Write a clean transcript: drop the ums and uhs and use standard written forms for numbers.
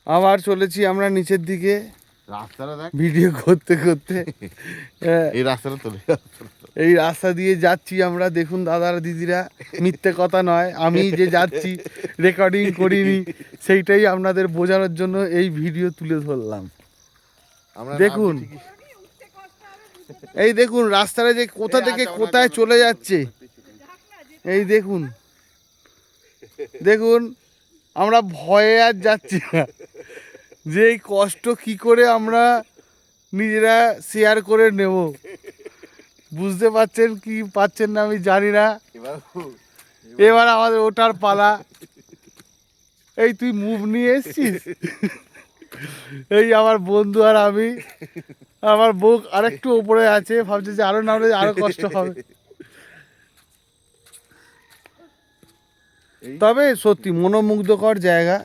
আবার চলেছি আমরা নিচের দিকে রাস্তাটা দেখ, ভিডিও করতে করতে। এই রাস্তাটা তোলে। এই রাস্তা দিয়ে যাচ্ছি আমরা, দেখুন দাদারা দিদিরা, মিথ্যে কথা নয়, আমি যে যাচ্ছি রেকর্ডিং করিনি, সেইটাই আপনাদের বোঝানোর জন্য এই ভিডিও তুলে ধরলাম। আমরা দেখুন, নামছি ঠিকই। এই দেখুন রাস্তাটা যে কোথা থেকে কোথায় চলে যাচ্ছে। এই দেখুন, দেখুন আমরা ভয়ে আর যাচ্ছি না, যে এই কষ্ট কি করে আমরা নিজেরা শেয়ার করে নেব। বুঝতে পারছেন কি পাচ্ছেন না আমি জানি না। এবার আমাদের ওঠার পালা। এই তুই মুভ নিয়ে এসছিস, এই আমার বন্ধু আর আমি, আমার বউ আরেকটু উপরে আছে, ভাবছে যে আরো নামলে আরো কষ্ট হবে। তবে সত্যি মনোমুগ্ধকর জায়গা।